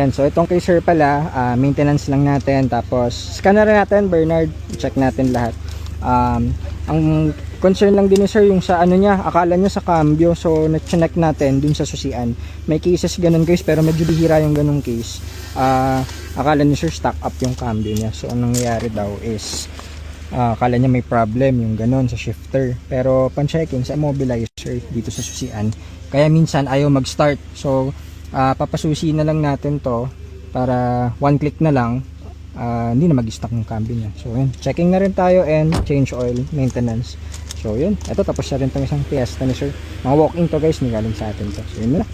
So itong kay sir pala, maintenance lang natin, tapos scanner natin, Bernard, check natin lahat. Ang concern lang din ni sir yung sa ano niya, akala niya sa cambio, so na-check natin dun sa susian. May cases ganun guys, pero medyo bihira yung ganung case. Akala ni sir stock up yung cambio niya, so anong nangyayari daw is akala niya may problem yung ganun sa shifter, pero pan-checking sa immobilizer dito sa susian, kaya minsan ayaw mag-start. So papasusi na lang natin to para one click na lang, hindi na mag-stock ng cambio niya. So yun, checking na rin tayo and change oil, maintenance. So yun, eto tapos na rin itong isang Fiesta ni sir. Mga walk-in to guys, galing sa atin to. So yun na.